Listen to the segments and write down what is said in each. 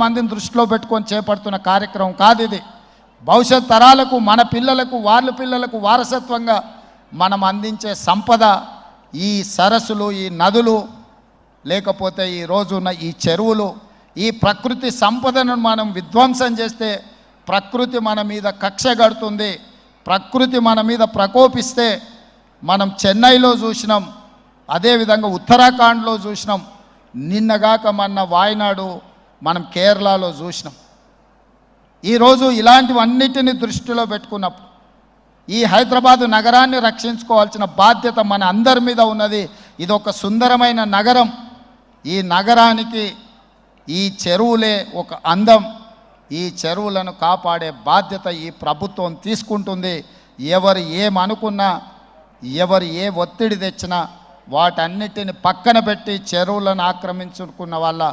మందిని దృష్టిలో పెట్టుకొని చేపడుతున్న కార్యక్రమం కాదు ఇది. భవిష్యత్ తరాలకు, మన పిల్లలకు, వాళ్ళ పిల్లలకు వారసత్వంగా మనం అందించే సంపద ఈ సరస్సులు, ఈ నదులు, లేకపోతే ఈ రోజున్న ఈ చెరువులు. ఈ ప్రకృతి సంపదను మనం విధ్వంసం చేస్తే ప్రకృతి మన మీద కక్ష కడుతుంది. ప్రకృతి మన మీద ప్రకోపిస్తే మనం చెన్నైలో చూసినాం, అదేవిధంగా ఉత్తరాఖండ్లో చూసినాం, నిన్నగాక మొన్న వాయనాడు, మనం కేరళలో చూసినాం. ఈరోజు ఇలాంటివన్నిటిని దృష్టిలో పెట్టుకున్నప్పుడు ఈ హైదరాబాదు నగరాన్ని రక్షించుకోవాల్సిన బాధ్యత మన అందరి మీద ఉన్నది. ఇది ఒక సుందరమైన నగరం. ఈ నగరానికి ఈ చెరువులే ఒక అందం. ఈ చెరువులను కాపాడే బాధ్యత ఈ ప్రభుత్వం తీసుకుంటుంది. ఎవరు ఏమనుకున్నా, ఎవరు ఏ ఒత్తిడి తెచ్చినా వాటన్నిటిని పక్కన పెట్టి చెరువులను ఆక్రమించుకున్న వాళ్ళ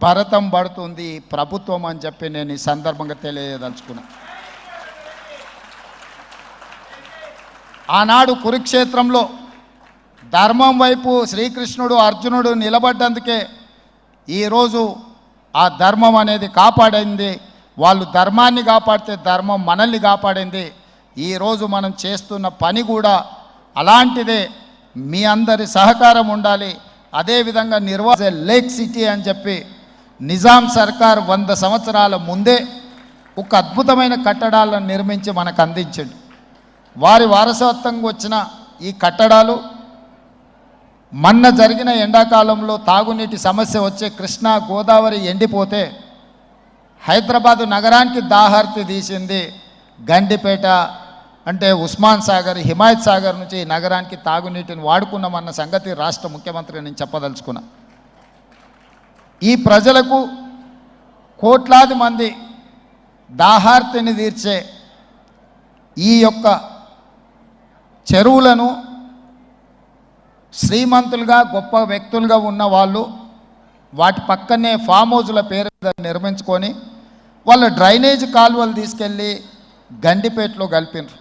భరతం పడుతుంది ప్రభుత్వం అని చెప్పి నేను ఈ సందర్భంగా తెలియదలుచుకున్నా. ఆనాడు కురుక్షేత్రంలో ధర్మం వైపు శ్రీకృష్ణుడు, అర్జునుడు నిలబడ్డందుకే ఈరోజు ఆ ధర్మం అనేది కాపాడింది. వాళ్ళు ధర్మాన్ని కాపాడితే ధర్మం మనల్ని కాపాడింది. ఈరోజు మనం చేస్తున్న పని కూడా అలాంటిదే. మీ అందరి సహకారం ఉండాలి. అదేవిధంగా లేక్ సిటీ అని చెప్పి నిజాం సర్కార్ 100 సంవత్సరాల ముందే ఒక అద్భుతమైన కట్టడాలను నిర్మించి మనకు అందించండి. వారి వారసత్వంగా వచ్చిన ఈ కట్టడాలు మొన్న జరిగిన ఎండాకాలంలో తాగునీటి సమస్య వచ్చే కృష్ణా, గోదావరి ఎండిపోతే హైదరాబాదు నగరానికి దాహార్తి తీసింది. గండిపేట అంటే ఉస్మాన్ సాగర్, హిమాయత్ సాగర్ నుంచి ఈ నగరానికి తాగునీటిని వాడుకున్నామన్న సంగతి రాష్ట్ర ముఖ్యమంత్రి నేను చెప్పదలుచుకున్నా. ఈ ప్రజలకు కోట్లాది మంది దాహార్తిని తీర్చే ఈ యొక్క చెరువులను శ్రీమంతులుగా, గొప్ప వ్యక్తులుగా ఉన్న వాళ్ళు వాటి పక్కనే ఫామ్ హౌజుల పేరు నిర్మించుకొని వాళ్ళ డ్రైనేజ్ కాలువలు తీసుకెళ్ళి గండిపేటలో కలిపినారు.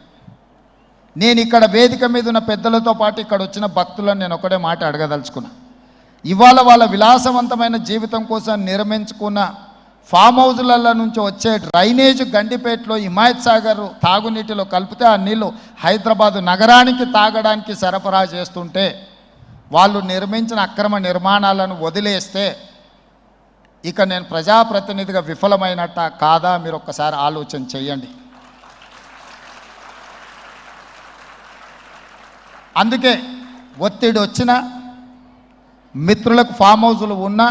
నేను ఇక్కడ వేదిక మీద ఉన్న పెద్దలతో పాటు ఇక్కడ వచ్చిన భక్తులను నేను ఒకటే మాట అడగదలుచుకున్నా. ఇవాళ వాళ్ళ విలాసవంతమైన జీవితం కోసం నిర్మించుకున్న ఫామ్ హౌజులలో నుంచి వచ్చే డ్రైనేజ్ గండిపేటలో హిమాయత్ సాగర్ తాగునీటిలో కలిపితే ఆ నీళ్ళు హైదరాబాదు నగరానికి తాగడానికి సరఫరా చేస్తుంటే వాళ్ళు నిర్మించిన అక్రమ నిర్మాణాలను వదిలేస్తే ఇక నేను ప్రజాప్రతినిధిగా విఫలమైనట్ట కాదా మీరు ఒక్కసారి ఆలోచన చేయండి. అందుకే ఒత్తిడి వచ్చినా, మిత్రులకు ఫామ్ హౌజులు ఉన్నా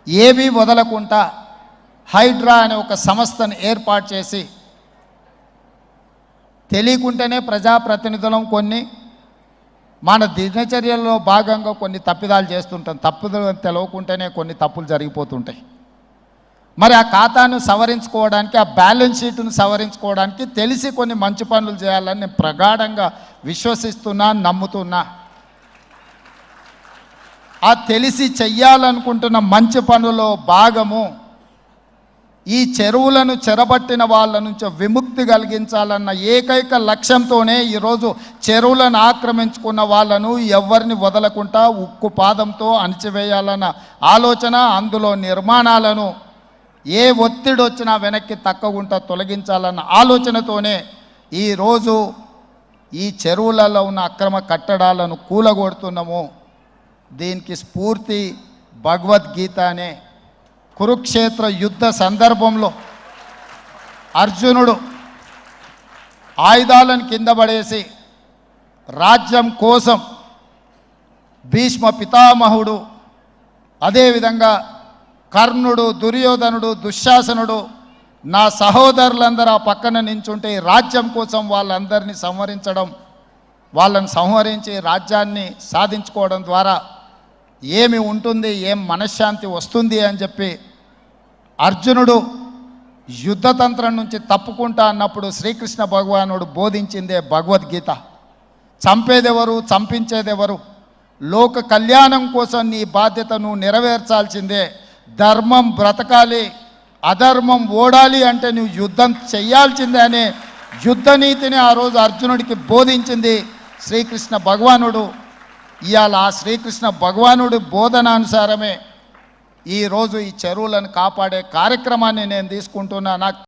ఏవీ వదలకుండా హైడ్రా అనే ఒక సంస్థను ఏర్పాటు చేసి తెలియకుంటేనే ప్రజాప్రతినిధులం కొన్ని మన దినచర్యల్లో భాగంగా కొన్ని తప్పిదాలు చేస్తుంటాం. తప్పుదలు తెలవకుంటేనే కొన్ని తప్పులు జరిగిపోతుంటాయి. మరి ఆ ఖాతాను సవరించుకోవడానికి, ఆ బ్యాలెన్స్ షీట్ను సవరించుకోవడానికి తెలిసి కొన్ని మంచి పనులు చేయాలని నేను ప్రగాఢంగా విశ్వసిస్తున్నా, నమ్ముతున్నా. ఆ తెలిసి చెయ్యాలనుకుంటున్న మంచి పనుల్లో భాగము ఈ చెరువులను చెరబట్టిన వాళ్ళ నుంచి విముక్తి కలిగించాలన్న ఏకైక లక్ష్యంతోనే ఈరోజు చెరువులను ఆక్రమించుకున్న వాళ్ళను ఎవరిని వదలకుండా ఉక్కు పాదంతో అణిచివేయాలన్న ఆలోచన, అందులో నిర్మాణాలను ఏ ఒత్తిడి వచ్చినా వెనక్కి తక్కకుండా తొలగించాలన్న ఆలోచనతోనే ఈరోజు ఈ చెరువులలో ఉన్న అక్రమ కట్టడాలను కూలగొడుతున్నాము. దీనికి స్ఫూర్తి భగవద్గీత అనే కురుక్షేత్ర యుద్ధ సందర్భంలో అర్జునుడు ఆయుధాలను కింద పడేసి రాజ్యం కోసం భీష్మ పితామహుడు, అదేవిధంగా కర్ణుడు, దుర్యోధనుడు, దుశ్శాసనుడు, నా సహోదరులందరూ ఆ పక్కన నించుంటే రాజ్యం కోసం వాళ్ళందరినీ సంహరించడం, వాళ్ళని సంహరించి రాజ్యాన్ని సాధించుకోవడం ద్వారా ఏమి ఉంటుంది, ఏం మనశ్శాంతి వస్తుంది అని చెప్పి అర్జునుడు యుద్ధతంత్రం నుంచి తప్పుకుంటా అన్నప్పుడు శ్రీకృష్ణ భగవానుడు బోధించిందే భగవద్గీత. చంపేదెవరు, చంపించేదెవరు? లోక కళ్యాణం కోసం నీ బాధ్యతను నెరవేర్చాల్సిందే. ధర్మం బ్రతకాలి, అధర్మం ఓడాలి అంటే నువ్వు యుద్ధం చెయ్యాల్సిందే అనే యుద్ధ నీతిని ఆ రోజు అర్జునుడికి బోధించింది శ్రీకృష్ణ భగవానుడు. ఇవాళ ఆ శ్రీకృష్ణ భగవానుడి బోధనానుసారమే ఈరోజు ఈ చెరువులను కాపాడే కార్యక్రమాన్ని నేను తీసుకుంటున్నా. నాకు